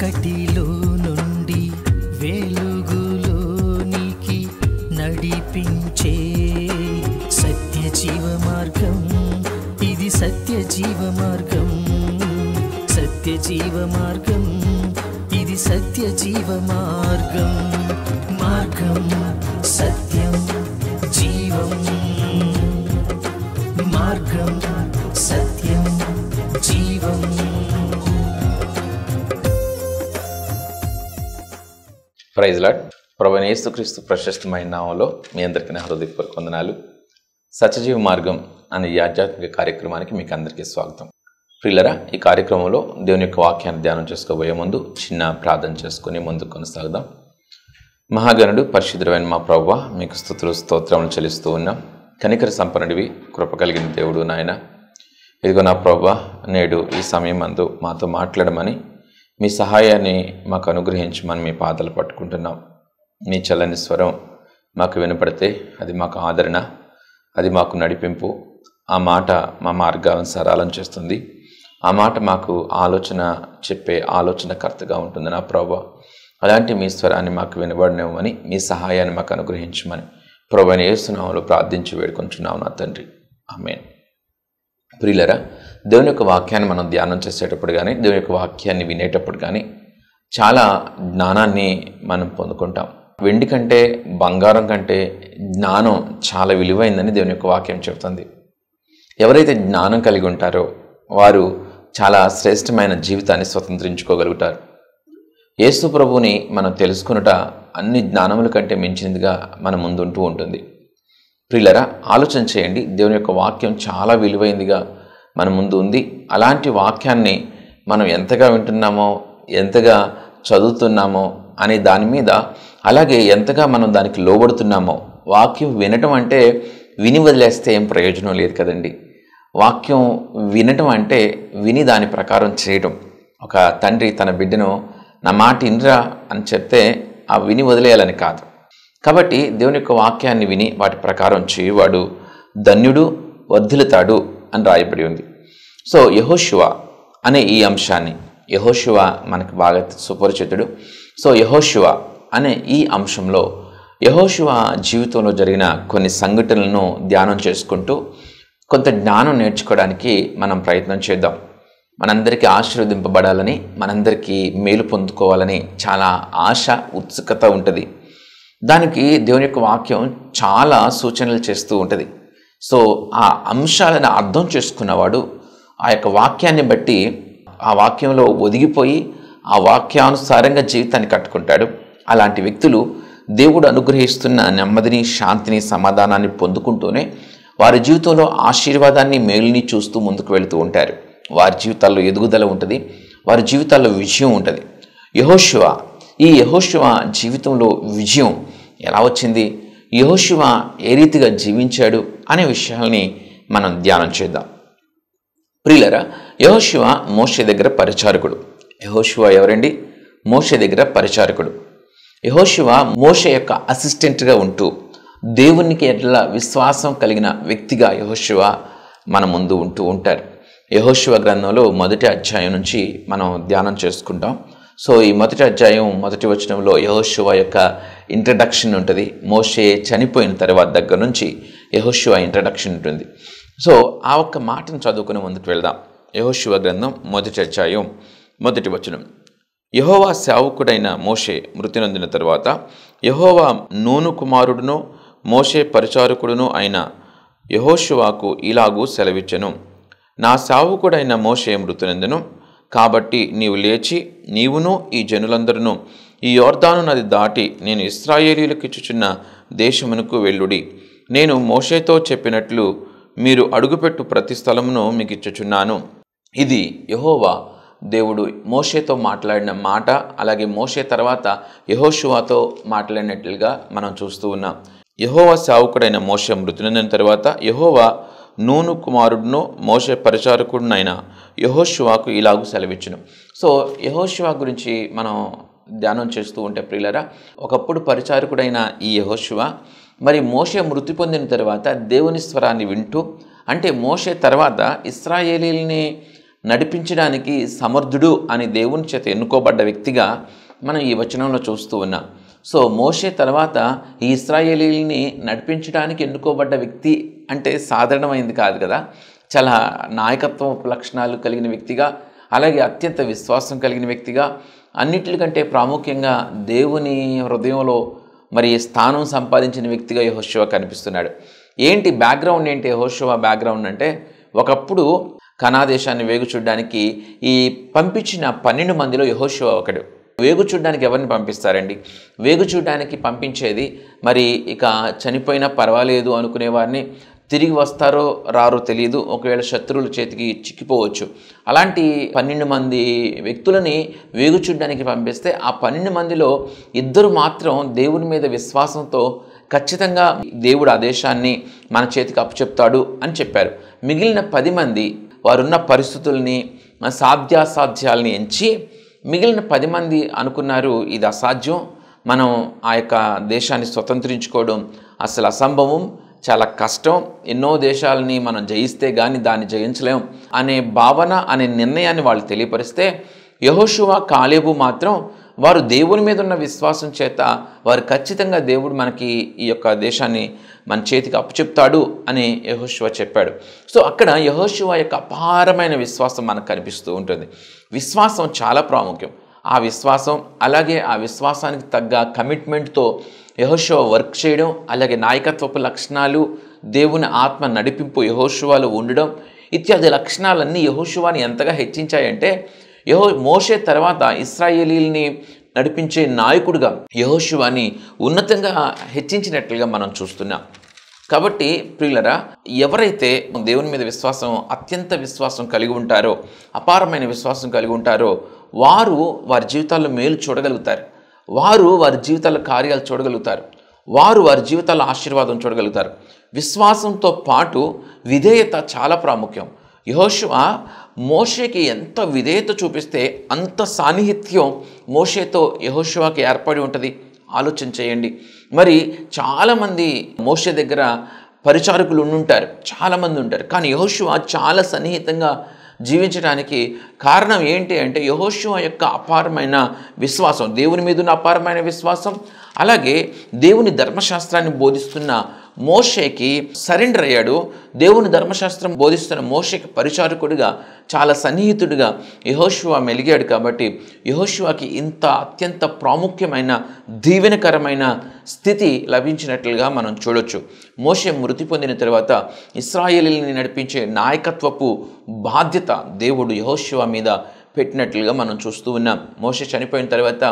చీకటిలో నుండి వెలుగులోనికి నడిపించే సత్య జీవ మార్గం, ఇది సత్య జీవ మార్గం, సత్య జీవ మార్గం, ఇది సత్య జీవ మార్గం. మార్గం సత్యం జీవం, మార్గం సత్యం జీవం. Praise lord. ప్రభువైన యేసుక్రీస్తు ప్రశస్తమైన నామములో మీ అందరికీ నా హృదయపూర్వక వందనాలు. సత్యజీవ మార్గం అనే ఈ ఆధ్యాత్మిక కార్యక్రమానికి మీకు అందరికీ స్వాగతం. ప్రియులరా, ఈ కార్యక్రమంలో దేవుని యొక్క వాక్యాన్ని ధ్యానం చేసుకోబోయే ముందు చిన్న ప్రార్థన చేసుకుని ముందుకు కొనసాగుదాం. మహాగణుడు పరిశుద్ధుడైన మా ప్రభువా, మీకు స్తుతులు స్తోత్రములు చెల్లిస్తూ ఉన్నాం. కనికర సంపన్నుడివి, కృప కలిగిన దేవుడు నాయన. ఇదిగో నా ప్రభువా, నేడు ఈ సమయం అందు మాతో మాట్లాడమని, మీ సహాయాన్ని మాకు అనుగ్రహించమని మీ పాదాలు పట్టుకుంటున్నాం. మీ చల్లని స్వరం మాకు వినపడితే అది మాకు ఆదరణ, అది మాకు నడిపింపు. ఆ మాట మా మార్గాలను సరళం చేస్తుంది. ఆ మాట మాకు ఆలోచన చెప్పే ఆలోచనకర్తగా ఉంటుంది నా ప్రభువా. అలాంటి మీ స్వరాన్ని మాకు వినబడినవని, మీ సహాయాన్ని మాకు అనుగ్రహించమని ప్రభువైన యేసు నామములో ప్రార్థించి వేడుకుంటున్నాం నా తండ్రి. ఆమేన్. ప్రియులరా, దేవుని యొక్క వాక్యాన్ని మనం ధ్యానం చేసేటప్పుడు కానీ, దేవుని యొక్క వాక్యాన్ని వినేటప్పుడు కానీ చాలా జ్ఞానాన్ని మనం పొందుకుంటాం. వెండి కంటే, బంగారం కంటే జ్ఞానం చాలా విలువైందని దేవుని యొక్క వాక్యం చెబుతుంది. ఎవరైతే జ్ఞానం కలిగి ఉంటారో వారు చాలా శ్రేష్టమైన జీవితాన్ని స్వతంత్రించుకోగలుగుతారు. యేసు ప్రభువుని మనం తెలుసుకొనుట అన్ని జ్ఞానముల కంటే మించినదిగా మన ముందుంటూ ఉంటుంది. ప్రియులరా, ఆలోచన చేయండి. దేవుని యొక్క వాక్యం చాలా విలువైనదిగా మన ముందు ఉంది. అలాంటి వాక్యాన్ని మనం ఎంతగా వింటున్నామో, ఎంతగా చదువుతున్నామో అనే దాని మీద, అలాగే ఎంతగా మనం దానికి లోబడుతున్నామో. వాక్యం వినటం అంటే విని వదిలేస్తే ఏం ప్రయోజనం లేదు కదండి. వాక్యం వినటం అంటే విని దాని ప్రకారం చేయటం. ఒక తండ్రి తన బిడ్డను నా మాట ఇన్రా అని చెప్తే ఆ విని వదిలేయాలని కాదు. కాబట్టి దేవుని యొక్క వాక్యాన్ని విని వాటి ప్రకారం చేయువాడు ధన్యుడు, వర్ధిల్లుతాడు అని రాయబడి ఉంది. సో యెహోషువ అనే ఈ అంశాన్ని, యెహోషువ మనకు బాగా సుపరిచితుడు. సో యెహోషువ అనే ఈ అంశంలో యెహోషువ జీవితంలో జరిగిన కొన్ని సంఘటనలను ధ్యానం చేసుకుంటూ కొంత జ్ఞానం నేర్చుకోవడానికి మనం ప్రయత్నం చేద్దాం. మనందరికీ ఆశీర్వదింపబడాలని, మనందరికీ మేలు పొందుకోవాలని చాలా ఆశ, ఉత్సుకత ఉంటుంది. దానికి దేవుని యొక్క వాక్యం చాలా సూచనలు చేస్తూ ఉంటుంది. సో ఆ అంశాలను అర్థం చేసుకున్నవాడు ఆ యొక్క వాక్యాన్ని బట్టి ఆ వాక్యంలో ఒదిగిపోయి ఆ వాక్యానుసారంగా జీవితాన్ని కట్టుకుంటాడు. అలాంటి వ్యక్తులు దేవుడు అనుగ్రహిస్తున్న నెమ్మదిని, శాంతిని, సమాధానాన్ని పొందుకుంటూనే వారి జీవితంలో ఆశీర్వాదాన్ని, మేలుని చూస్తూ ముందుకు వెళుతూ ఉంటారు. వారి జీవితాల్లో ఎదుగుదల ఉంటుంది, వారి జీవితాల్లో విజయం ఉంటుంది. ఈ యెహోషువ జీవితంలో విజయం ఎలా వచ్చింది, యెహోషువ ఏ రీతిగా జీవించాడు అనే విషయాల్ని మనం ధ్యానం చేద్దాం. ప్రియులరా, యెహోషువ మోషే దగ్గర పరిచారకుడు. యెహోషువ ఎవరండి? మోషే దగ్గర పరిచారకుడు. యెహోషువ మోషే యొక్క అసిస్టెంట్గా ఉంటూ దేవునికి ఎట్లా విశ్వాసం కలిగిన వ్యక్తిగా యెహోషువ మన ముందు ఉంటూ ఉంటారు. యెహోషువ గ్రంథంలో 1వ అధ్యాయం నుంచి మనం ధ్యానం చేసుకుంటాం. సో ఈ 1వ అధ్యాయం 1వ వచనంలో యెహోషువ యొక్క ఇంట్రడక్షన్ ఉంటుంది. మోషే చనిపోయిన తర్వాత దగ్గర నుంచి యెహోషువ ఇంట్రడక్షన్ ఉంటుంది. సో ఆ ఒక్క మాటను చదువుకుని ముందుకు వెళ్దాం. యెహోషువ గ్రంథం 1వ అధ్యాయం 1వ వచనం. యెహోవా సేవకుడైన మోషే మృతి నొందిన తరువాత యెహోవా నూను కుమారుడును మోషే పరిచారకుడును అయిన యెహోషువకు ఇలాగూ సెలవిచ్చెను. నా సేవకుడైన మోషే మృతి నొందెను, కాబట్టి నీవు లేచి నీవును ఈ జనులందరూ ఈ యొర్దాను నది దాటి నేను ఇశ్రాయేలీయులకు ఇచ్చుచున్న దేశమునకు వెళ్ళుడి. నేను మోషేతో చెప్పినట్లు మీరు అడుగుపెట్టు ప్రతి స్థలమును మీకు ఇచ్చుచున్నాను. ఇది యెహోవా దేవుడు మోషేతో మాట్లాడిన మాట. అలాగే మోషే తర్వాత యెహోషువతో మాట్లాడినట్లుగా మనం చూస్తూ ఉన్నాం. యెహోవా సేవకుడైన మోషే మృతి నొందిన తర్వాత యెహోవా నూను కుమారుడును మోషే పరిచారకుడునైన యెహోషువకు ఇలాగూ సెలవిచ్చును. సో యెహోషువ గురించి మనం ధ్యానం చేస్తూ ఉంటే ప్రియులరా, ఒకప్పుడు పరిచారకుడైన ఈ యెహోషువ మరి మోషే మృతి పొందిన తర్వాత దేవుని స్వరాన్ని వింటూ, అంటే మోషే తర్వాత ఇశ్రాయేలీల్ని నడిపించడానికి సమర్థుడు అని దేవుని చేత ఎన్నుకోబడ్డ వ్యక్తిగా మనం ఈ వచనంలో చూస్తూ ఉన్నాం. సో మోషే తర్వాత ఈ ఇశ్రాయేలీల్ని నడిపించడానికి ఎన్నుకోబడ్డ వ్యక్తి అంటే సాధారణమైంది కాదు కదా. చాలా నాయకత్వ లక్షణాలు కలిగిన వ్యక్తిగా, అలాగే అత్యంత విశ్వాసం కలిగిన వ్యక్తిగా, అన్నిటికంటే ప్రాముఖ్యంగా దేవుని హృదయంలో మరి స్థానం సంపాదించిన వ్యక్తిగా యెహోషువ కనిపిస్తున్నాడు. ఏంటి బ్యాక్గ్రౌండ్, ఏంటి యెహోషువ బ్యాక్గ్రౌండ్ అంటే, ఒకప్పుడు కనాను దేశాన్ని వేగు చూడడానికి ఈ పంపించిన 12 మందిలో యెహోషువ ఒకడు. వేగు చూడడానికి ఎవరిని పంపిస్తారండి? వేగు చూడడానికి పంపించేది మరి ఇక చనిపోయినా పర్వాలేదు అనుకునే వారిని, తిరిగి వస్తారో రారో తెలియదు, ఒకవేళ శత్రువుల చేతికి చిక్కిపోవచ్చు. అలాంటి 12 మంది వ్యక్తులని వేగు చూడడానికి పంపిస్తే ఆ 12 మందిలో 2 మాత్రం దేవుని మీద విశ్వాసంతో ఖచ్చితంగా దేవుడు ఆ దేశాన్ని మన చేతికి అప్పచెప్తాడు అని చెప్పారు. మిగిలిన 10 మంది వారున్న పరిస్థితుల్ని, సాధ్యాసాధ్యాలని ఎంచి మిగిలిన 10 మంది అనుకున్నారు, ఇది అసాధ్యం, మనం ఆ యొక్క దేశాన్ని స్వతంత్రించుకోవడం అసలు అసంభవం, చాలా కష్టం, ఎన్నో దేశాలని మనం జయిస్తే కానీ దాన్ని జయించలేం అనే భావన, అనే నిర్ణయాన్ని వాళ్ళు తెలియపరిస్తే, యెహోషువ కాలేబు మాత్రం వారు దేవుని మీద ఉన్న విశ్వాసం చేత వారు ఖచ్చితంగా దేవుడు మనకి ఈ యొక్క దేశాన్ని మన చేతికి అప్పచెప్తాడు అని యెహోషువ చెప్పాడు. సో అక్కడ యెహోషువ యొక్క అపారమైన విశ్వాసం మనకు కనిపిస్తూ ఉంటుంది. విశ్వాసం చాలా ప్రాముఖ్యం. ఆ విశ్వాసం, అలాగే ఆ విశ్వాసానికి తగ్గ కమిట్మెంట్తో యెహోషువ వర్క్ చేయడం, అలాగే నాయకత్వపు లక్షణాలు, దేవుని ఆత్మ నడిపింపు యెహోషువలో ఉండడం ఇత్యాది లక్షణాలన్నీ యెహోషువని ఎంతగా హెచ్చించాయంటే, మోషే తర్వాత ఇశ్రాయేలీల్ని నడిపించే నాయకుడిగా యెహోషువని ఉన్నతంగా హెచ్చించినట్లుగా మనం చూస్తున్నాం. కాబట్టి ప్రియులరా, ఎవరైతే దేవుని మీద విశ్వాసం, అత్యంత విశ్వాసం కలిగి ఉంటారో, అపారమైన విశ్వాసం కలిగి ఉంటారో, వారు వారి జీవితాల్లో మేలు చూడగలుగుతారు, వారు వారి జీవితాల కార్యాలు చూడగలుగుతారు, వారు వారి జీవితాల ఆశీర్వాదం చూడగలుగుతారు. విశ్వాసంతో పాటు విధేయత చాలా ప్రాముఖ్యం. యెహోషువ మోషేకి ఎంత విధేయత చూపిస్తే అంత సాన్నిహిత్యం మోషేతో యెహోషువకి ఏర్పడి ఉంటుంది. ఆలోచన చేయండి. మరి చాలామంది మోషే దగ్గర పరిచారకులు ఉండుంటారు, చాలామంది ఉంటారు, కానీ యెహోషువ చాలా సన్నిహితంగా జీవించడానికి కారణం ఏంటి అంటే, యెహోషువ యొక్క అపారమైన విశ్వాసం, దేవుని మీద ఉన్న అపారమైన విశ్వాసం, అలాగే దేవుని ధర్మశాస్త్రాన్ని బోధిస్తున్న మోషేకి సరెండర్ అయ్యాడు. దేవుని ధర్మశాస్త్రం బోధిస్తున్న మోషేకి పరిచారకుడిగా, చాలా సన్నిహితుడిగా యెహోషువ మెలిగాడు. కాబట్టి యెహోషువకి ఇంత అత్యంత ప్రాముఖ్యమైన దీవెనకరమైన స్థితి లభించినట్లుగా మనం చూడొచ్చు. మోషే మృతి పొందిన తర్వాత ఇశ్రాయేలీని నడిపించే నాయకత్వపు బాధ్యత దేవుడు యెహోషువ మీద పెట్టినట్లుగా మనం చూస్తూ ఉన్నాం. మోషే చనిపోయిన తర్వాత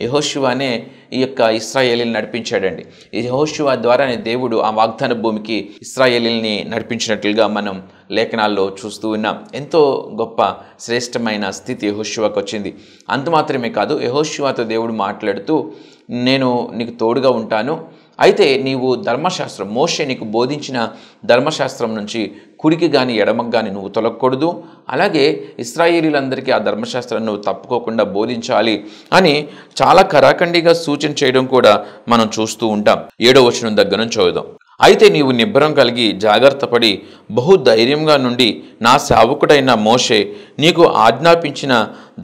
యెహోషువనే ఈ యొక్క ఇశ్రాయేలీని నడిపించాడండి. ఈ యెహోషువ ద్వారానే దేవుడు ఆ వాగ్దాన భూమికి ఇశ్రాయేలీని నడిపించినట్లుగా మనం లేఖనాల్లో చూస్తూ ఉన్నాం. ఎంతో గొప్ప శ్రేష్టమైన స్థితి యెహోషువకు వచ్చింది. అంత మాత్రమే కాదు, యెహోషువతో దేవుడు మాట్లాడుతూ, నేను నీకు తోడుగా ఉంటాను, అయితే నీవు ధర్మశాస్త్రం, మోషే నీకు బోధించిన ధర్మశాస్త్రం నుంచి కుడికి కానీ ఎడమకు కానీ నువ్వు తొలగకూడదు, అలాగే ఇశ్రాయేలీలందరికీ ఆ ధర్మశాస్త్రాన్ని నువ్వు తప్పుకోకుండా బోధించాలి అని చాలా కరాఖండిగా సూచన చేయడం కూడా మనం చూస్తూ ఉంటాం. 7వ వచనం దగ్గర నుంచి చదువుదాం. అయితే నీవు నిబ్బరం కలిగి జాగ్రత్తపడి బహుధైర్యంగా నుండి నా సేవకుడైన మోషే నీకు ఆజ్ఞాపించిన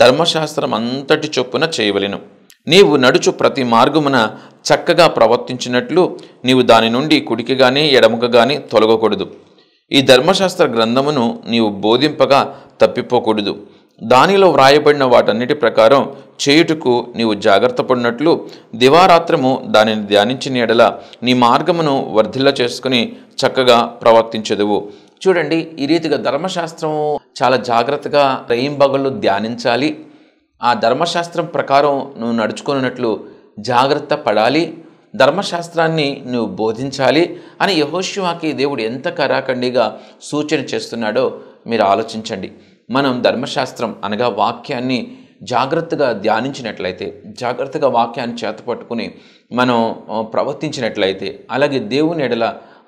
ధర్మశాస్త్రం అంతటి చొప్పున చేయవలెను. నీవు నడుచు ప్రతి మార్గమున చక్కగా ప్రవర్తించినట్లు నీవు దాని నుండి కుడికి కానీ ఎడమకు కానీ తొలగకూడదు. ఈ ధర్మశాస్త్ర గ్రంథమును నీవు బోధింపగా తప్పిపోకూడదు. దానిలో వ్రాయబడిన వాటన్నిటి ప్రకారం చేయుటకు నీవు జాగ్రత్త పడినట్లు దివారాత్రము దానిని ధ్యానించిన ఎడల నీ మార్గమును వర్ధిల్ల చేసుకుని చక్కగా ప్రవర్తించదువు. చూడండి, ఈ రీతిగా ధర్మశాస్త్రము చాలా జాగ్రత్తగా రేయింబగళ్ళు ధ్యానించాలి, ఆ ధర్మశాస్త్రం ప్రకారం నువ్వు నడుచుకున్నట్లు జాగ్రత్త పడాలి, ధర్మశాస్త్రాన్ని నువ్వు బోధించాలి అని యెహోషువకి దేవుడు ఎంత కరాఖండిగా సూచన చేస్తున్నాడో మీరు ఆలోచించండి. మనం ధర్మశాస్త్రం అనగా వాక్యాన్ని జాగ్రత్తగా ధ్యానించినట్లయితే, జాగ్రత్తగా వాక్యాన్ని చేతపట్టుకుని మనం ప్రవర్తించినట్లయితే, అలాగే దేవుని ఎడల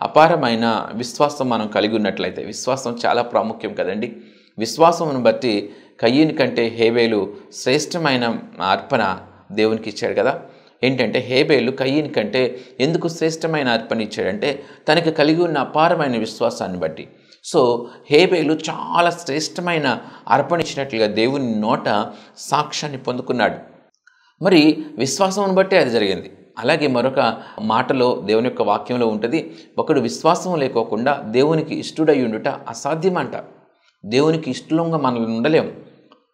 అపారమైన విశ్వాసం మనం కలిగి ఉన్నట్లయితే, విశ్వాసం చాలా ప్రాముఖ్యం కదండి. విశ్వాసమును బట్టి కయ్యని కంటే హేబేలు శ్రేష్టమైన అర్పణ దేవునికి ఇచ్చాడు కదా. ఏంటంటే హేబేలు కయ్యని కంటే ఎందుకు శ్రేష్టమైన అర్పణ ఇచ్చాడంటే తనకి కలిగి ఉన్న అపారమైన విశ్వాసాన్ని బట్టి. సో హేబేలు చాలా శ్రేష్టమైన అర్పణ ఇచ్చినట్లుగా దేవుని నోట సాక్ష్యాన్ని పొందుకున్నాడు. మరి విశ్వాసం బట్టే అది జరిగింది. అలాగే మరొక మాటలో దేవుని యొక్క వాక్యంలో ఉంటుంది, ఒకడు విశ్వాసం లేకోకుండా దేవునికి ఇష్టడై ఉండుట అసాధ్యమంట. దేవునికి ఇష్టంగా మనల్ని ఉండలేము.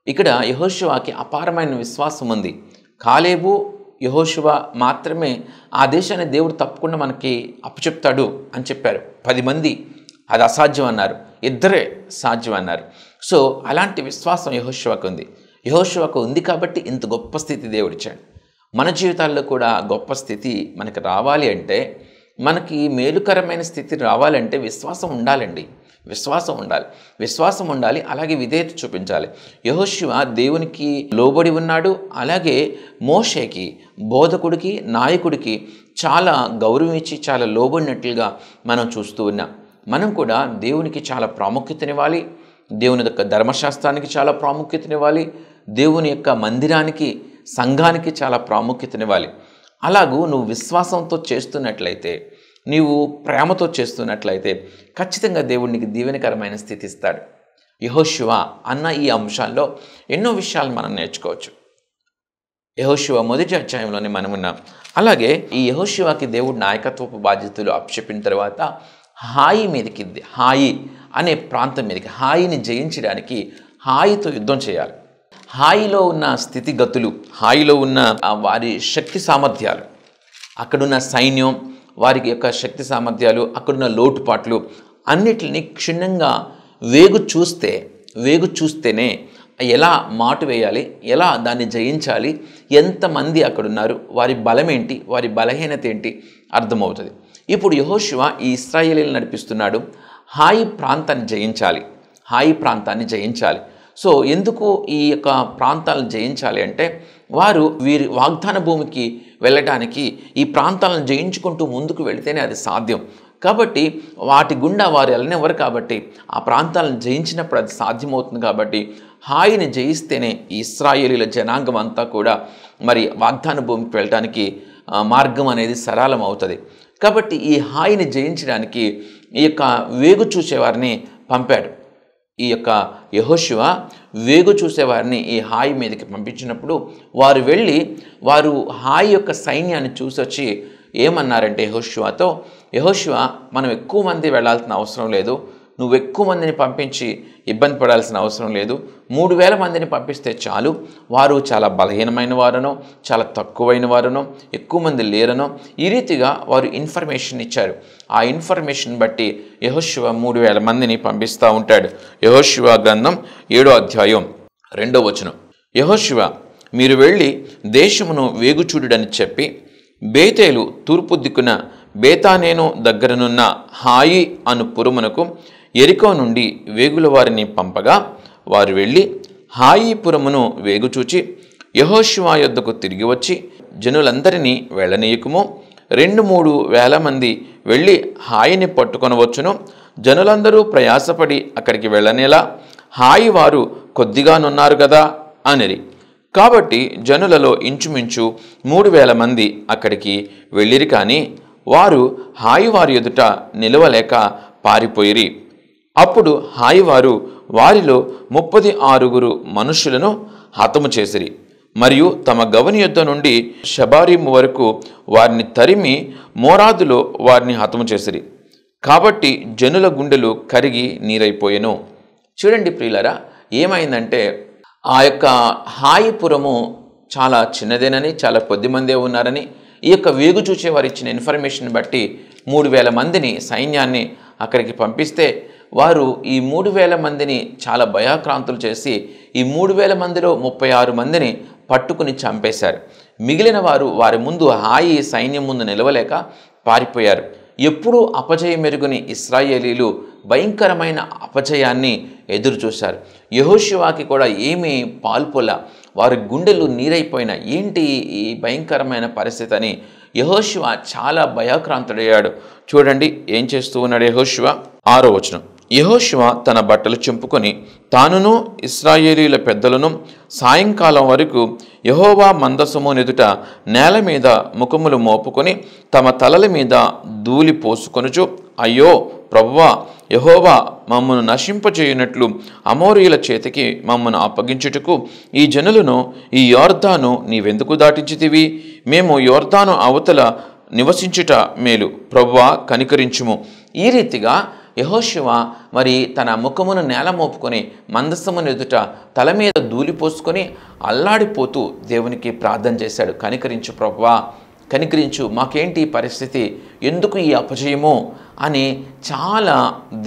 ఇక్కడ యెహోషువకి అపారమైన విశ్వాసం ఉంది. కాలేబు యెహోషువ మాత్రమే ఆ దేశాన్ని దేవుడు తప్పకుండా మనకి అప్పచెప్తాడు అని చెప్పారు. 10 మంది అది అసాధ్యం అన్నారు, 2 సాధ్యం అన్నారు. సో అలాంటి విశ్వాసం యెహోషువకు ఉంది. యెహోషువకు ఉంది కాబట్టి ఇంత గొప్ప స్థితి దేవుడిచ్చాడు. మన జీవితాల్లో కూడా గొప్ప స్థితి మనకి రావాలి అంటే, మనకి మేలుకరమైన స్థితి రావాలంటే విశ్వాసం ఉండాలండి. విశ్వాసం ఉండాలి. అలాగే విధేయత చూపించాలి. యెహోషువ దేవునికి లోబడి ఉన్నాడు. అలాగే మోషేకి, బోధకుడికి, నాయకుడికి చాలా గౌరవం ఇచ్చి చాలా లోబడినట్లుగా మనం చూస్తూ ఉన్నాం. మనం కూడా దేవునికి చాలా ప్రాముఖ్యతనివ్వాలి. దేవుని యొక్క ధర్మశాస్త్రానికి చాలా ప్రాముఖ్యతనివ్వాలి. దేవుని యొక్క మందిరానికి, సంఘానికి చాలా ప్రాముఖ్యతనివ్వాలి. అలాగూ నువ్వు విశ్వాసంతో చేస్తున్నట్లయితే, నీవు ప్రేమతో చేస్తున్నట్లయితే ఖచ్చితంగా దేవుడు నీకు దీవెనకరమైన స్థితి ఇస్తాడు. యెహోషువ అన్న ఈ అంశాల్లో ఎన్నో విషయాలు మనం నేర్చుకోవచ్చు. యెహోషువ 1వ అధ్యాయంలోనే మనం ఉన్నాం. అలాగే ఈ యెహోషువకి దేవుడు నాయకత్వపు బాధ్యతలు అప్పచెప్పిన తర్వాత హాయి మీదకి, హాయి అనే ప్రాంతం మీదకి, హాయిని జయించడానికి హాయితో యుద్ధం చేయాలి. హాయిలో ఉన్న స్థితిగతులు, హాయిలో ఉన్న వారి శక్తి సామర్థ్యాలు, అక్కడున్న సైన్యం, వారి యొక్క శక్తి సామర్థ్యాలు, అక్కడున్న లోటుపాట్లు అన్నిటిని క్షుణ్ణంగా వేగు చూస్తేనే ఎలా మాటు వేయాలి, ఎలా దాన్ని జయించాలి, ఎంతమంది అక్కడున్నారు, వారి బలం ఏంటి, వారి బలహీనత ఏంటి అర్థమవుతుంది. ఇప్పుడు యెహోషువ ఈ ఇశ్రాయేలీలను నడిపిస్తున్నాడు. హాయి ప్రాంతాన్ని జయించాలి. సో ఎందుకు ఈ యొక్క ప్రాంతాలను జయించాలి అంటే, వారు వీరి వాగ్దాన భూమికి వెళ్ళటానికి ఈ ప్రాంతాలను జయించుకుంటూ ముందుకు వెళితేనే అది సాధ్యం. కాబట్టి వాటి గుండా వారు వెళ్ళనివ్వరు. కాబట్టి ఆ ప్రాంతాలను జయించినప్పుడు అది సాధ్యమవుతుంది. కాబట్టి హాయిని జయిస్తేనే ఈ ఇశ్రాయేలీల జనాంగం అంతా కూడా మరి వాగ్దాన భూమికి వెళ్ళటానికి మార్గం అనేది సరళం అవుతుంది. కాబట్టి ఈ హాయిని జయించడానికి ఈ యొక్క వేగు చూసేవారిని పంపాడు. ఈ యొక్క యెహోషువ వేగు చూసేవారిని ఈ హాయి మీదకి పంపించినప్పుడు వారు వెళ్ళి వారు హాయి యొక్క సైన్యాన్ని చూసొచ్చి ఏమన్నారంటే యెహోషువతో, యెహోషువ మనం ఎక్కువ మంది వెళ్ళాల్సిన అవసరం లేదు, నువ్వు ఎక్కువ మందిని పంపించి ఇబ్బంది పడాల్సిన అవసరం లేదు, 3000 మందిని పంపిస్తే చాలు. వారు చాలా బలహీనమైన వారనో, చాలా తక్కువైన వారనో, ఎక్కువ మంది లేరనో ఈ రీతిగా వారు ఇన్ఫర్మేషన్ ఇచ్చారు. ఆ ఇన్ఫర్మేషన్ బట్టి యెహోషువ 3000 మందిని పంపిస్తూ ఉంటాడు. యెహోషువ గ్రంథం 7వ అధ్యాయం 2వ వచనం, యెహోషువ మీరు వెళ్ళి దేశమును వేగుచూడుడని చెప్పి బేతేలు తూర్పు దిక్కున బేతానేను దగ్గరనున్న హాయి అను పురమునకు యెరికో నుండి వేగుల వారిని పంపగా వారు వెళ్ళి హాయి పురమును వేగుచూచి యెహోషువ యొద్దకు తిరిగి వచ్చి జనులందరినీ వెళ్ళనీయకుము, 2-3 వేల మంది వెళ్ళి హాయిని పట్టుకొనవచ్చును, జనులందరూ ప్రయాసపడి అక్కడికి వెళ్ళనేలా హాయి వారు కొద్దిగానున్నారు కదా అనిరి. కాబట్టి జనులలో ఇంచుమించు 3000 మంది అక్కడికి వెళ్ళిరి. కానీ వారు హాయి వారి ఎదుట నిలవలేక పారిపోయిరి. అప్పుడు హాయి వారు వారిలో 36 మనుషులను హతము చేసిరి. మరియు తమ గవని యొద్ద నుండి షబారీము వరకు వారిని తరిమి మోరాదులో వారిని హతము చేసిరి. కాబట్టి జనుల గుండెలు కరిగి నీరైపోయెను. చూడండి ప్రియులారా, ఏమైందంటే ఆ యొక్క హాయిపురము చాలా చిన్నదేనని, చాలా కొద్దిమందే ఉన్నారని ఈ యొక్క వేగు చూచేవారు ఇచ్చిన ఇన్ఫర్మేషన్ బట్టి 3000 మందిని సైన్యాన్ని అక్కడికి పంపిస్తే వారు ఈ 3000 మందిని చాలా భయాక్రాంతులు చేసి ఈ 3000 మందిలో 36 మందిని పట్టుకుని చంపేశారు. మిగిలిన వారు వారి ముందు హాయి సైన్యం ముందు నిలవలేక పారిపోయారు. ఎప్పుడూ అపజయమెరుగుని ఇశ్రాయేలీలు భయంకరమైన అపజయాన్ని ఎదురు చూశారు. యెహోషువకి కూడా ఏమీ పాల్పొల, వారి గుండెలు నీరైపోయిన ఏంటి ఈ భయంకరమైన పరిస్థితి అని యెహోషువ చాలా భయాక్రాంతుడయ్యాడు. చూడండి ఏం చేస్తూ ఉన్నాడు యెహోషువ. 6వ వచనం, యెహోషువ తన బట్టలు చింపుకొని తానును ఇశ్రాయేలీయుల పెద్దలను సాయంకాలం వరకు యెహోవా మందసము ఎదుట నేల మీద ముఖములు మోపుకొని తమ తలల మీద ధూళి పోసుకొనుచు, అయ్యో ప్రభువా యెహోవా మమ్మను నశింపచేయునట్లు అమోరీయుల చేతికి మమ్మను అప్పగించుటకు ఈ జనులను ఈ యొర్దాను నీవెందుకు దాటించితివి? మేము యొర్దాను అవతల నివసించుట మేలు, ప్రభువా కనికరించుము. ఈ రీతిగా యెహోషువ మరి తన ముఖమును నేల మోపుకొని మందసమును ఎదుట తల మీద ధూళిపోసుకొని అల్లాడిపోతూ దేవునికి ప్రార్థన చేశాడు. కనికరించు ప్రభువా, కనికరించు, మాకేంటి పరిస్థితి, ఎందుకు ఈ అపజయము అని చాలా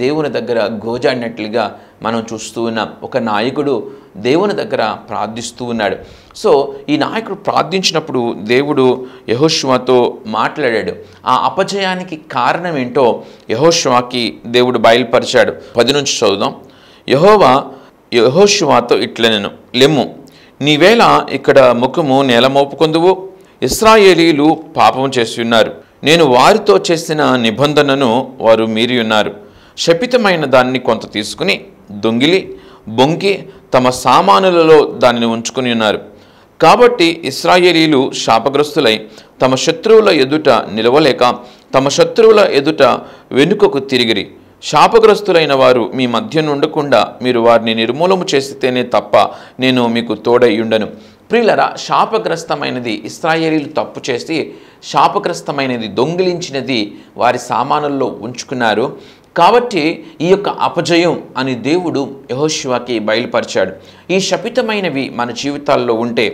దేవుని దగ్గర గోజాడినట్లుగా మనం చూస్తూ ఉన్నాం. ఒక నాయకుడు దేవుని దగ్గర ప్రార్థిస్తూ ఉన్నాడు. సో ఈ నాయకుడు ప్రార్థించినప్పుడు దేవుడు యెహోషువతో మాట్లాడాడు. ఆ అపజయానికి కారణం ఏంటో యెహోషువకి దేవుడు బయలుపరిచాడు. 10 నుంచి చదువుదాం. యెహోవా యెహోషువతో ఇట్లనెను, లెమ్ము, నీవేళ ఇక్కడ ముఖము నేల మోపుకొందువు? ఇశ్రాయేలీయులు పాపం చేసి ఉన్నారు. నేను వారితో చేసిన నిబంధనను వారు మీరి ఉన్నారు. శపితమైన దాన్ని కొంత తీసుకుని దొంగిలి బొంకి తమ సామానులలో దానిని ఉంచుకుని ఉన్నారు. కాబట్టి ఇశ్రాయేలీయులు శాపగ్రస్తులై తమ శత్రువుల ఎదుట నిలవలేక తమ శత్రువుల ఎదుట వెనుకకు తిరిగిరి. శాపగ్రస్తులైన వారు మీ మధ్య ఉండకుండా మీరు వారిని నిర్మూలము చేస్తేనే తప్ప నేను మీకు తోడై ఉండను. ప్రియులరా, శాపగ్రస్తమైనది ఇశ్రాయేలీయులు తప్పు చేసి శాపగ్రస్తమైనది దొంగిలించినది వారి సామానుల్లో ఉంచుకున్నారు. కాబట్టి ఈ యొక్క అపజయం అని దేవుడు యెహోషువకి బయలుపరిచాడు. ఈ శపితమైనవి మన జీవితాల్లో ఉంటే,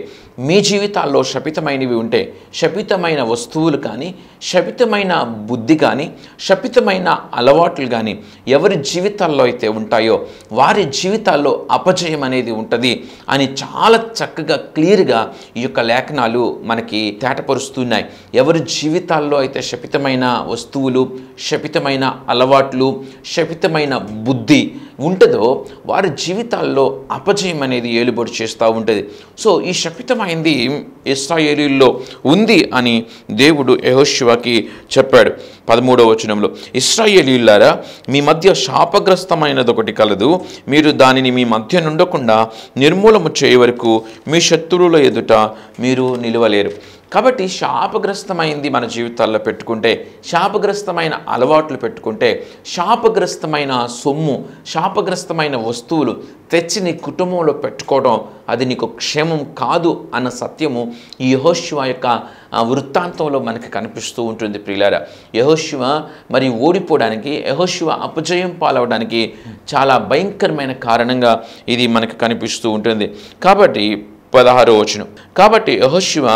మీ జీవితాల్లో శపితమైనవి ఉంటే, శపితమైన వస్తువులు కానీ, శపితమైన బుద్ధి కానీ, శపితమైన అలవాట్లు కానీ ఎవరి జీవితాల్లో అయితే ఉంటాయో వారి జీవితాల్లో అపజయం అనేది ఉంటుంది అని చాలా చక్కగా క్లియర్గా ఈ యొక్క లేఖనాలు మనకి తేటపరుస్తున్నాయి. ఎవరి జీవితాల్లో అయితే శపితమైన వస్తువులు, శపితమైన అలవాట్లు, శపితమైన బుద్ధి ఉంటుందో వారి జీవితాల్లో అపజయం అనేది ఏలుబడి చేస్తూ ఉంటుంది. సో ఈ శపితమైంది ఇశ్రాయేలీయుల్లో ఉంది అని దేవుడు యెహోషువకి చెప్పాడు. 13వ వచనంలో, ఇశ్రాయేలీయులారా, మీ మధ్య శాపగ్రస్తమైనది ఒకటి కలదు. మీరు దానిని మీ మధ్య నుండకుండా నిర్మూలము చేయ వరకు మీ శత్రువుల ఎదుట మీరు నిలవలేరు. కాబట్టి శాపగ్రస్తమైంది మన జీవితాల్లో పెట్టుకుంటే, శాపగ్రస్తమైన అలవాట్లు పెట్టుకుంటే, శాపగ్రస్తమైన సొమ్ము, శాపగ్రస్తమైన వస్తువులు తెచ్చి నీ కుటుంబంలో పెట్టుకోవడం అది నీకు క్షేమం కాదు అన్న సత్యము ఈ యెహోషువ యొక్క వృత్తాంతంలో మనకి కనిపిస్తూ ఉంటుంది. ప్రియులారా, యెహోషువ మరి ఓడిపోవడానికి, యెహోషువ అపజయం పాలవడానికి చాలా భయంకరమైన కారణంగా ఇది మనకి కనిపిస్తూ ఉంటుంది. కాబట్టి 16వ వచనం, కాబట్టి యెహోషువ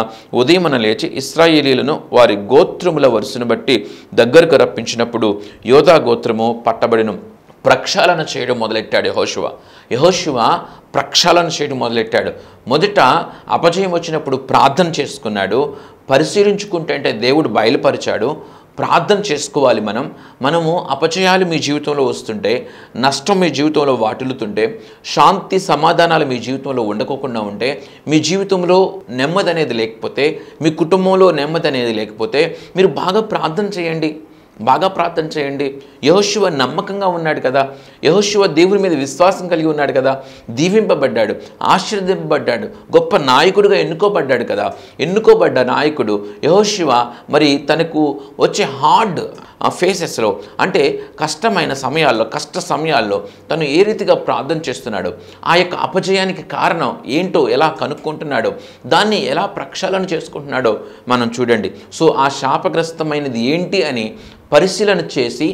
ఉదయమున లేచి ఇశ్రాయేలీయులను వారి గోత్రముల వరుసను బట్టి దగ్గరకు రప్పించినప్పుడు యోధా గోత్రము పట్టబడిను. ప్రక్షాళన చేయడం మొదలెట్టాడు యెహోషువ ప్రక్షాళన చేయడం మొదలెట్టాడు. మొదట అపజయం వచ్చినప్పుడు ప్రార్థన చేసుకున్నాడు. పరిశీలించుకుంటే అంటే దేవుడు బయలుపరిచాడు. ప్రార్థన చేసుకోవాలి. మనము అపజయాలు మీ జీవితంలో వస్తుంటే, నష్టం మీ జీవితంలో వాటిల్లుతుంటే, శాంతి సమాధానాలు మీ జీవితంలో ఉండకోకుండా ఉంటే, మీ జీవితంలో నెమ్మది అనేది లేకపోతే, మీ కుటుంబంలో నెమ్మది అనేది లేకపోతే మీరు బాగా ప్రార్థన చేయండి. యెహోషువ నమ్మకంగా ఉన్నాడు కదా, యెహోషువ దేవుని మీద విశ్వాసం కలిగి ఉన్నాడు కదా, దీవింపబడ్డాడు, ఆశీర్వదింపబడ్డాడు, గొప్ప నాయకుడిగా ఎన్నుకోబడ్డాడు కదా. ఎన్నుకోబడ్డ నాయకుడు యెహోషువ మరి తనకు వచ్చే హార్డ్ ఫేసెస్లో అంటే కష్టమైన సమయాల్లో, కష్ట సమయాల్లో తను ఏ రీతిగా ప్రార్థన చేస్తున్నాడో, ఆ యొక్క అపజయానికి కారణం ఏంటో ఎలా కనుక్కుంటున్నాడో, దాన్ని ఎలా ప్రక్షాళన చేసుకుంటున్నాడో మనం చూడండి. సో ఆ శాపగ్రస్తమైనది ఏంటి అని పరిశీలన చేసి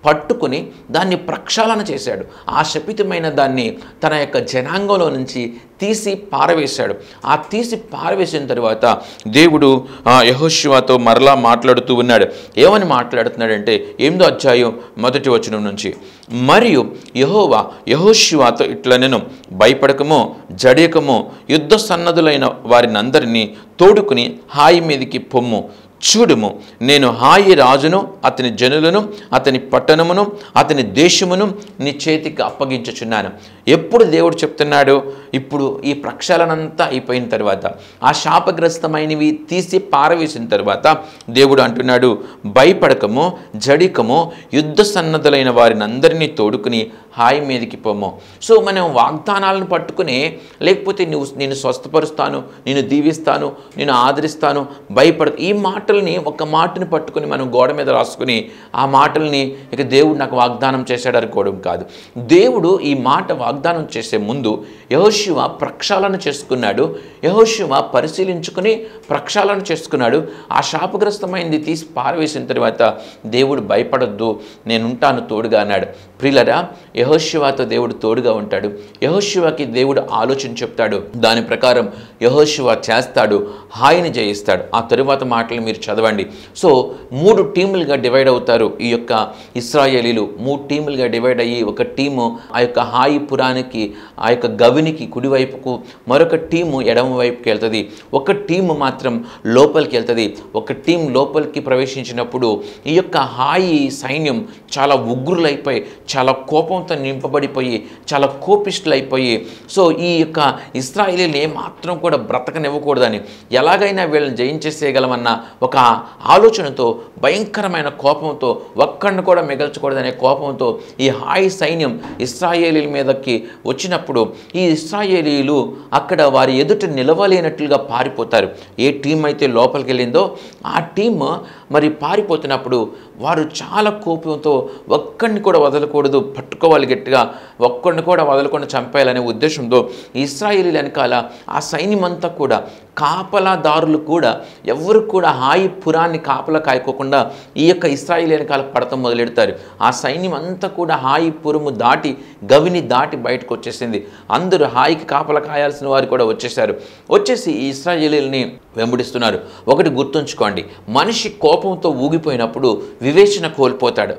పట్టుకుని దాన్ని ప్రక్షాళన చేశాడు. ఆ శపితమైన దాన్ని తన యొక్క జనాంగంలో నుంచి తీసి పారవేశాడు. ఆ తీసి పారవేసిన తర్వాత దేవుడు యెహోషువతో మరలా మాట్లాడుతూ ఉన్నాడు. ఏమని మాట్లాడుతున్నాడంటే 8వ అధ్యాయం 1వ వచనం నుంచి, మరియు యెహోవా యెహోషువతో ఇట్లనెను, భయపడకము, జడియకము, యుద్ధ సన్నద్ధులైన వారినందరినీ తోడుకుని హాయి మీదికి పొమ్ము, చూడుము, నేను హాయి రాజును, అతని జనులను, అతని పట్టణమును, అతని దేశమును నీ చేతికి అప్పగించుచున్నాను. ఎప్పుడు దేవుడు చెప్తున్నాడు? ఇప్పుడు ఈ ప్రక్షాళనంతా అయిపోయిన తర్వాత, ఆ శాపగ్రస్తమైనవి తీసి పారవేసిన తర్వాత దేవుడు అంటున్నాడు, భయపడకము, జడికము, యుద్ధ సన్నద్ధులైన వారిని అందరినీ తోడుకుని హాయి మీదకి పోము. సో మనం వాగ్దానాలను పట్టుకుని, లేకపోతే నేను స్వస్థపరుస్తాను, నేను దీవిస్తాను, నేను ఆదరిస్తాను, భయపడ, ఈ మాటల్ని ఒక మాటని పట్టుకుని మనం గోడ మీద రాసుకుని ఆ మాటల్ని ఇక దేవుడు నాకు వాగ్దానం చేశాడు అనుకోవడం కాదు. దేవుడు ఈ మాట వాగ్దానం చేసే ముందు యెహోషువ ప్రక్షాళన చేసుకున్నాడు. యెహోషువ పరిశీలించుకుని ప్రక్షాళన చేసుకున్నాడు. ఆ శాపగ్రస్తమైంది తీసి పారవేసిన తర్వాత దేవుడు భయపడొద్దు, నేనుంటాను తోడుగా అన్నాడు. ప్రియులరా, యెహోషువతో దేవుడు తోడుగా ఉంటాడు. యెహోషువకి దేవుడు ఆలోచన చెప్తాడు, దాని ప్రకారం యెహోషువ చేస్తాడు, హాయిని జయిస్తాడు. ఆ తరువాత మాటలు మీరు చదవండి. సో 3 టీములుగా డివైడ్ అవుతారు ఈ యొక్క ఇశ్రాయేలీలు. 3 టీములుగా డివైడ్ అయ్యి, ఒక టీము ఆ యొక్క హాయి పురానికి, ఆ యొక్క గవినికి కుడివైపుకు, మరొక టీము ఎడమ వైపుకి వెళ్తుంది. ఒక టీము మాత్రం లోపలికి వెళ్తుంది. ఒక టీం లోపలికి ప్రవేశించినప్పుడు ఈ యొక్క హాయి సైన్యం చాలా ఉగ్రులైపోయి, చాలా కోపంతో నింపబడిపోయి, చాలా కోపిష్ఠులైపోయి, సో ఈ యొక్క ఇశ్రాయేలీలు ఏమాత్రం కూడా బ్రతకనివ్వకూడదని, ఎలాగైనా వీళ్ళని జయించేసేయగలమన్న ఒక ఆలోచనతో, భయంకరమైన కోపంతో, ఒక్కడిని కూడా మిగల్చకూడదనే కోపంతో ఈ హాయి సైన్యం ఇశ్రాయేలీల మీదకి వచ్చినప్పుడు ఈ ఇశ్రాయేలీలు అక్కడ వారి ఎదుట నిలవలేనట్లుగా పారిపోతారు. ఏ టీం అయితే లోపలికి వెళ్ళిందో ఆ టీం మరి పారిపోతున్నప్పుడు వారు చాలా కోపంతో ఒక్కడిని కూడా వదలకూడదు, పట్టుకోవాలి గట్టిగా, ఒక్కడిని కూడా వదలకుండా చంపేయాలనే ఉద్దేశంతో ఇశ్రాయేలీల వెనకాల ఆ సైన్యం అంతా కూడా, కాపలాదారులు కూడా ఎవరు కూడా హాయి పురాన్ని కాపలా కాయకోకుండా ఈ యొక్క ఇశ్రాయేలు వెనకాల పడతం మొదలెడతారు. ఆ సైన్యం అంతా కూడా హాయి పురము దాటి, గవిని దాటి బయటకు వచ్చేసింది. అందరూ హాయికి కాపలా కాయాల్సిన వారు కూడా వచ్చేసారు. వచ్చేసి ఈ ఇశ్రాయేలీలని వెంబడిస్తున్నారు. ఒకటి గుర్తుంచుకోండి, మనిషి కోపంతో ఊగిపోయినప్పుడు వివేచన కోల్పోతాడు.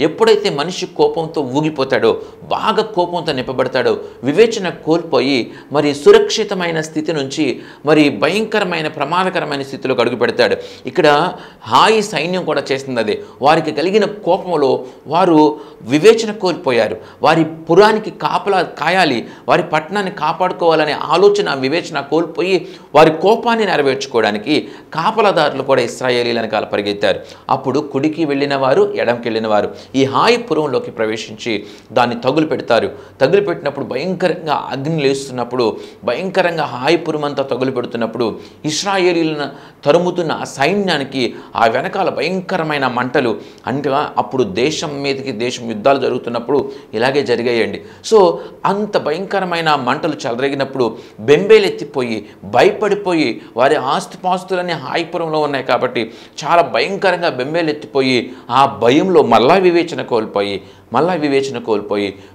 ఎప్పుడైతే మనిషి కోపంతో ఊగిపోతాడో, బాగా కోపంతో నింపబడతాడో, వివేచన కోల్పోయి మరి సురక్షితమైన స్థితి నుంచి మరి భయంకరమైన ప్రమాదకరమైన స్థితిలోకి అడుగు పెడతాడు. ఇక్కడ హాయి సైన్యం కూడా చేస్తుంది అదే. వారికి కలిగిన కోపంలో వారు వివేచన కోల్పోయారు. వారి పురానికి కాపలా కాయాలి, వారి పట్టణాన్ని కాపాడుకోవాలనే ఆలోచన, వివేచన కోల్పోయి వారి కోపాన్ని నెరవేర్చుకోవడానికి కాపలాదారులు కూడా ఇశ్రాయేలీల వెనకాల పరిగెత్తారు. అప్పుడు కుడికి వెళ్ళిన వారు, ఎడంకి వెళ్ళిన వారు ఈ హాయి పురంలోకి ప్రవేశించి దాన్ని తగులు పెడతారు. తగులు పెట్టినప్పుడు భయంకరంగా అగ్ని లేస్తున్నప్పుడు, భయంకరంగా హాయి పురం అంతా తగులు పెడుతున్నప్పుడు ఇశ్రాయేలీలను తరుముతున్న ఆ సైన్యానికి ఆ వెనకాల భయంకరమైన మంటలు. అంటే అప్పుడు దేశం మీదకి దేశం యుద్ధాలు జరుగుతున్నప్పుడు ఇలాగే జరిగాయండి. సో అంత భయంకరమైన మంటలు చెలరేగినప్పుడు బెంబేలెత్తిపోయి, భయపడిపోయి, వారి ఆస్తిపాస్తులన్నీ హాయిపురంలో ఉన్నాయి కాబట్టి చాలా భయంకరంగా బెంబేలెత్తిపోయి, ఆ భయంలో మళ్ళా వివేచన కోల్పోయి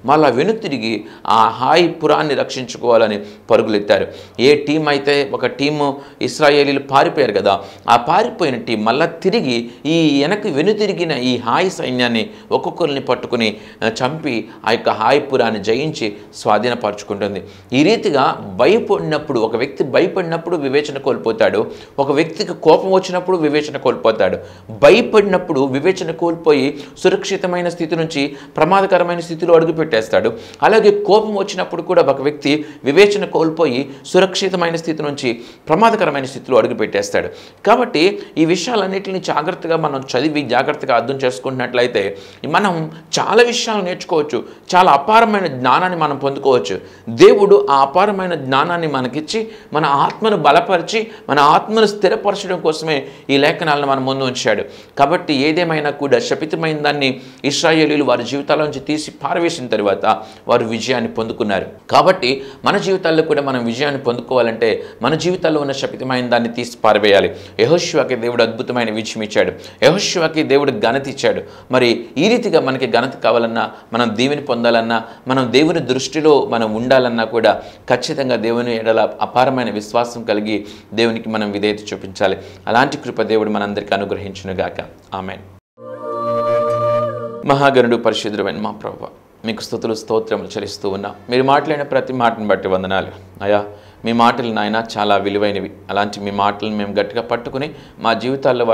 మళ్ళా వెనుతిరిగి ఆ హాయి పురాన్ని రక్షించుకోవాలని పరుగులెత్తారు. ఏ టీం అయితే, ఒక టీము ఇశ్రాయేలీలు పారిపోయారు కదా, ఆ పారిపోయిన టీం మళ్ళా తిరిగి ఈ వెనుతిరిగిన ఈ హాయి సైన్యాన్ని ఒక్కొక్కరిని పట్టుకుని చంపి ఆ యొక్క హాయి పురాన్ని జయించి స్వాధీనపరుచుకుంటుంది. ఈ రీతిగా భయపడినప్పుడు, ఒక వ్యక్తి భయపడినప్పుడు వివేచన కోల్పోతాడు, ఒక వ్యక్తికి కోపం వచ్చినప్పుడు వివేచన కోల్పోతాడు. భయపడినప్పుడు వివేచన కోల్పోయి సురక్షితమైన స్థితి నుంచి ప్రమాదకరమైన స్థితిలో అడుగుపెట్టేస్తాడు. అలాగే కోపం వచ్చినప్పుడు కూడా ఒక వ్యక్తి వివేచన కోల్పోయి సురక్షితమైన స్థితి నుంచి ప్రమాదకరమైన స్థితిలో అడుగుపెట్టేస్తాడు. కాబట్టి ఈ విషయాలన్నింటినీ జాగ్రత్తగా మనం చదివి జాగ్రత్తగా అర్థం చేసుకుంటున్నట్లయితే మనం చాలా విషయాలు నేర్చుకోవచ్చు, చాలా అపారమైన జ్ఞానాన్ని మనం పొందుకోవచ్చు. దేవుడు ఆ అపారమైన జ్ఞానాన్ని మనకిచ్చి మన ఆత్మను బలపరిచి మన ఆత్మను స్థిరపరచడం కోసమే ఈ లేఖనాలను మన ముందు ఉంచాడు. కాబట్టి ఏదేమైనా కూడా శపితమైన దాన్ని ఇశ్రాయేలీలు వారి జీవితాల నుంచి తీసి పారవేసిన తర్వాత వారు విజయాన్ని పొందుకున్నారు. కాబట్టి మన జీవితాల్లో కూడా మనం విజయాన్ని పొందుకోవాలంటే మన జీవితాల్లో ఉన్న శపితమైన దాన్ని తీసి పారవేయాలి. యెహోషువకి దేవుడు అద్భుతమైన విజయం ఇచ్చాడు. యెహోషువకి దేవుడు ఘనత ఇచ్చాడు. మరి ఈ రీతిగా మనకి ఘనత కావాలన్నా, మనం దేవుని పొందాలన్నా, మనం దేవుని దృష్టిలో మనం ఉండాలన్నా కూడా ఖచ్చితంగా దేవుని ఎడల అపారమైన విశ్వాసం కలిగి దేవునికి మనం విధేయత చూపించాలి. అలాంటి కృప దేవుడు మనందరికీ అనుగ్రహించునుగాక. ఆమేన్. మహాగణుడు పరిశుద్ధుడైన మా ప్రభువా, మీకు స్తుతులు స్తోత్రములు చెల్లిస్తూ ఉన్నా. మీరు మాట్లాడిన ప్రతి మాటను బట్టి వందనాలు అయ్యా. మీ మాటలు నాయన చాలా విలువైనవి. అలాంటి మీ మాటలను మేము గట్టిగా పట్టుకుని మా జీవితాల్లో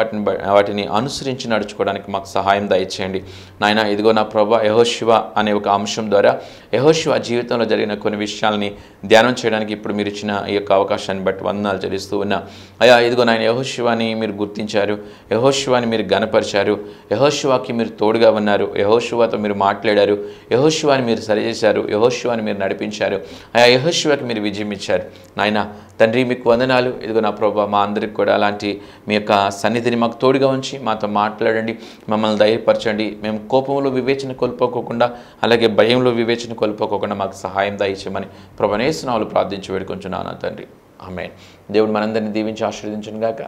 వాటిని అనుసరించి నడుచుకోవడానికి మాకు సహాయం దయచేయండి నాయన. ఇదిగో నా ప్రభా, యెహోషువ అనే ఒక అంశం ద్వారా యెహోషువ జీవితంలో జరిగిన కొన్ని విషయాల్ని ధ్యానం చేయడానికి ఇప్పుడు మీరు ఇచ్చిన ఈ యొక్క అవకాశాన్ని బట్టి వందనాలు చెల్లిస్తూ ఉన్నా. అయ్యా ఇదిగో నాయన, యెహోషువని మీరు గుర్తించారు, యెహోషువని మీరు ఘనపరిచారు, యెహోషువకి మీరు తోడుగా ఉన్నారు, యెహోషువతో మీరు మాట్లాడారు, యెహోషువని మీరు సరిచేశారు, యెహోషువని మీరు నడిపించారు. అయ్యా యెహోషువకి మీరు విజయం ఇచ్చారు నాయన. తండ్రి మీకు వందనాలు. ఇదిగో నా ప్రభా, మా అందరికి కూడా అలాంటి మీ యొక్క సన్నిధిని మాకు తోడుగా ఉంచి మాతో మాట్లాడండి, మమ్మల్ని ధైర్యపరచండి. మేము కోపంలో వివేచన కోల్పోకోకుండా, అలాగే భయంలో వివేచన కోల్పోకోకుండా మాకు సహాయం దయచేయమని ప్రభువే యేసు నామములో ప్రార్థించి వేడుకొంచున్నాను తండ్రి. ఆమేన్. దేవుడు మనందరినీ దీవించి ఆశీర్వదించును గాక.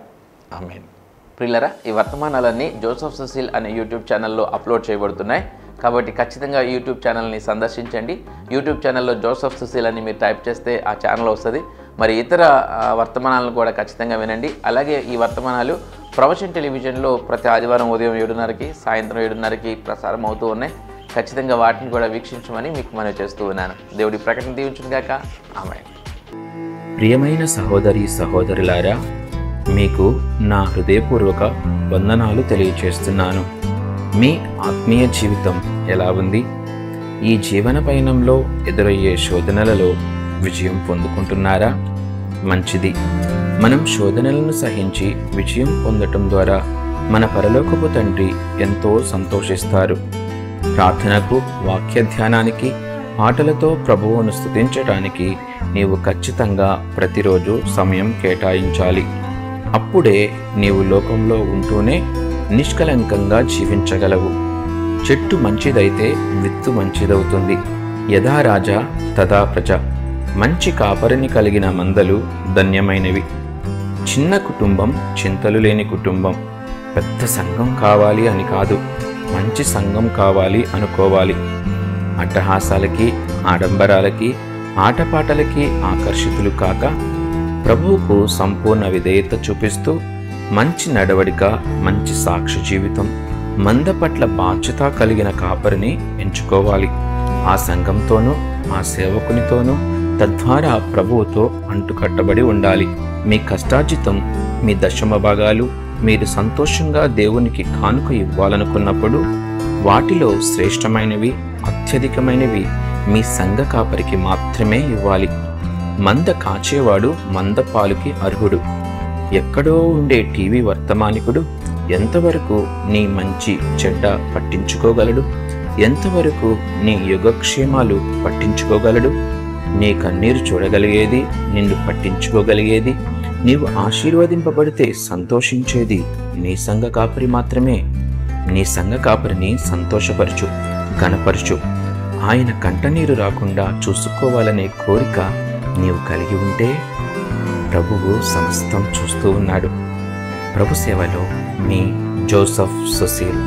ఆమేన్. ప్రియులారా, ఈ వర్తమానాలన్నీ జోసెఫ్ సుశీల్ అనే యూట్యూబ్ ఛానల్లో అప్లోడ్ చేయబడుతున్నాయి. కాబట్టి ఖచ్చితంగా యూట్యూబ్ ఛానల్ని సందర్శించండి. యూట్యూబ్ ఛానల్లో జోసెఫ్ సుశీల్ అని మీరు టైప్ చేస్తే ఆ ఛానల్ వస్తుంది. మరి ఇతర వర్తమానాలను కూడా ఖచ్చితంగా వినండి. అలాగే ఈ వర్తమానాలు ప్రవచన్ టెలివిజన్లో ప్రతి ఆదివారం ఉదయం 7:30కి, సాయంత్రం 7:30కి ప్రసారం అవుతూ ఉన్నాయి. ఖచ్చితంగా వాటిని కూడా వీక్షించమని మీకు మనవి చేస్తూ ఉన్నాను. దేవుడి ప్రకటన దీవించును గాక. ఆమేన్. ప్రియమైన సహోదరి సహోదరులారా, మీకు నా హృదయపూర్వక వందనాలు తెలియచేస్తున్నాను. మీ ఆత్మీయ జీవితం ఎలా ఉంది? ఈ జీవన పయనంలో ఎదురయ్యే శోధనలలో విజయం పొందుకుంటున్నారా? మంచిది. మనం శోధనలను సహించి విజయం పొందటం ద్వారా మన పరలోకపు తండ్రి ఎంతో సంతోషిస్తారు. ప్రార్థనకు, వాక్య ధ్యానానికి, పాటలతో ప్రభువును స్తుతించడానికి నీవు ఖచ్చితంగా ప్రతిరోజు సమయం కేటాయించాలి. అప్పుడే నీవు లోకంలో ఉంటూనే నిష్కలంకంగా జీవించగలవు. చెట్టు మంచిదైతే విత్తు మంచిదవుతుంది. యథా రాజా తథా ప్రజ. మంచి కాపరిని కలిగిన మందలు ధన్యమైనవి. చిన్న కుటుంబం చింతలు లేని కుటుంబం. పెద్ద సంఘం కావాలి అని కాదు, మంచి సంఘం కావాలి అనుకోవాలి. అట్టహాసాలకి, ఆడంబరాలకి, ఆటపాటలకి ఆకర్షితులు కాక ప్రభువుకు సంపూర్ణ విధేయత చూపిస్తూ మంచి నడవడిక, మంచి సాక్షి జీవితం, మంద పట్ల బాధ్యత కలిగిన కాపరిని ఎంచుకోవాలి. ఆ సంఘంతోనూ ఆ సేవకునితోనూ తద్వారా ప్రభువుతో అంటుకట్టబడి ఉండాలి. మీ కష్టార్జితం, మీ దశమ భాగాలు మీరు సంతోషంగా దేవునికి కానుక ఇవ్వాలనుకున్నప్పుడు వాటిలో శ్రేష్టమైనవి, అత్యధికమైనవి మీ సంఘ కాపరికి మాత్రమే ఇవ్వాలి. మంద కాచేవాడు మంద పాలుకి అర్హుడు. ఎక్కడో ఉండే టీవీ వర్తమానికుడు ఎంతవరకు నీ మంచి చెడ్డ పట్టించుకోగలడు? ఎంతవరకు నీ యోగక్షేమాలు పట్టించుకోగలడు? నీ కన్నీరు చూడగలిగేది, నిన్ను పట్టించుకోగలిగేది, నీవు ఆశీర్వదింపబడితే సంతోషించేది నీ సంఘ కాపరి మాత్రమే. నీ సంఘ కాపరిని సంతోషపరచు, ఘనపరచు. ఆయన కంటనీరు రాకుండా చూసుకోవాలనే కోరిక నీవు కలిగి ఉంటే ప్రభువు సమస్తం చూస్తూ ఉన్నాడు. ప్రభు సేవలో మీ జోసెఫ్ సుశీల్.